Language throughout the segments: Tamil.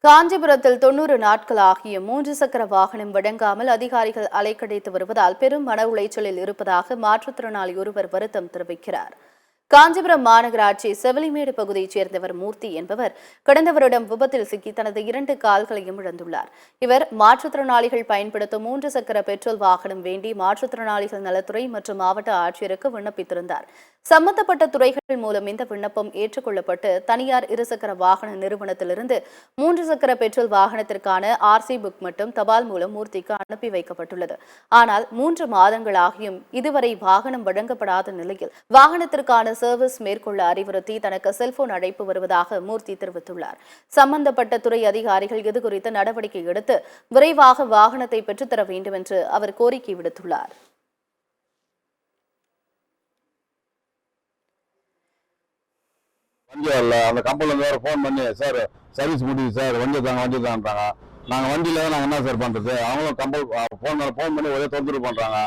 காஞ்சிபுரத்தில் 90 நாட்கள் ஆகிய 3 சக்கர வாகனம் வழங்காமல் அதிகாரிகள் அலைக்கழித்து வருவதால் பெரும் மன உளைச்சலில் இருப்பதாக மாற்றுத்திறனாளி ஒருவர் வருத்தம் தெரிவிக்கிறார். காஞ்சிபுரம் மாநகராட்சி செவிலிமேடு பகுதியைச் சேர்ந்தவர் மூர்த்தி என்பவர் கடந்த வருடம் விபத்தில் சிக்கி தனது 2 கால்களையும் இழந்துள்ளார். இவர் மாற்றுத்திறனாளிகள் பயன்படுத்தும் 3 சக்கர பெட்ரோல் வாகனம் வேண்டி மாற்றுத்திறனாளிகள் நலத்துறை மற்றும் மாவட்ட ஆட்சியருக்கு விண்ணப்பித்திருந்தார். சம்பந்தப்பட்ட துறைகள் மூலம் இந்த விண்ணப்பம் ஏற்றுக்கொள்ளப்பட்டு தனியார் இருசக்கர வாகன நிறுவனத்திலிருந்து 3 சக்கர பெட்ரோல் வாகனத்திற்கான ஆர்சி புக் மட்டும் தபால் மூலம் மூர்த்திக்கு அனுப்பி வைக்கப்பட்டுள்ளது. ஆனால் 3 மாதங்களாகியும் இதுவரை வாகனம் வழங்கப்படாத நிலையில் வாகனத்திற்கான சர்வீஸ் மேற்கொள்ள அறிவுறுத்தி தனக்கு செல்போன் அழைப்பு வருவதாக மூர்த்தி தெரிவித்துள்ளார். சம்பந்தப்பட்ட துறை அதிகாரிகள் இதுகுறித்து நடவடிக்கை எடுத்து விரைவாக வாகனத்தை பெற்றுத்தர வேண்டும் என்று அவர் கோரிக்கை விடுத்துள்ளார். வண்டி வரல. அந்த கம்பெனில வேற ஃபோன் பண்ணி, சார் சர்வீஸ் முடியுது சார், வண்டி தான்றாங்க. நாங்கள் வண்டியில நாங்கள் என்ன சார் பண்ணுறது? அவங்களும் ஃபோன் பண்ணி ஒரே தொந்தரவு பண்ணுறாங்க.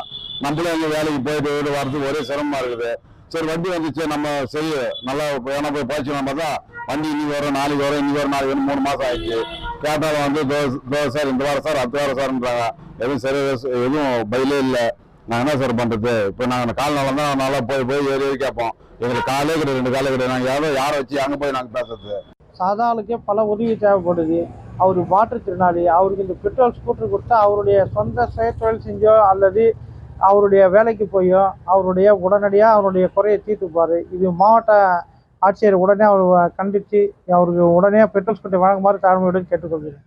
நம்மளும் எங்கள் வேலைக்கு போயிட்டு வரதுக்கு ஒரே சிரமமாக இருக்குது. சரி வண்டி வந்துச்சு, நம்ம செய்ய நல்லா ஏன்னா போய் பாய்ச்சி நம்ம தான் வண்டி இன்னைக்கு வரும் நாளைக்கு வரும், இன்னைக்கு வரும் நாளைக்கு வரும், 3 மாதம் ஆயிடுச்சு. கேட்டாலும் வந்து சார் இந்த வாரம் சார் அடுத்த வாரம் சார்ன்றாங்க. எதுவும் பதிலே இல்லை. நாங்கள் என்ன சார் பண்ணுறது? இப்போ நாங்கள் கால் நல்லா தான் நல்லா போய் ஏறி கேட்போம். எங்களுக்கு காலே கிடையாது, 2 காலே கிடையாது. நாங்கள் யாரை வச்சு அங்கே போய் நாங்கள் பேசுறது? சாதாரணக்கே பல உதவி தேவைப்படுது. அவர் மாற்றுத்திறனாளி, அவருக்கு இந்த பெட்ரோல் ஸ்கூட்டர் கொடுத்தா அவருடைய சொந்த சுயத்தொழில் செஞ்சோ அல்லது அவருடைய வேலைக்கு போயோ உடனடியாக அவருடைய குறையை தீர்த்துப்பார். இது மாவட்ட ஆட்சியர் உடனே அவர் கண்டித்து அவருக்கு உடனே பெட்ரோல் ஸ்கூட்டர் வழங்குமாறு தாழ்மையுடன் கேட்டுக்கொள்கிறேன்.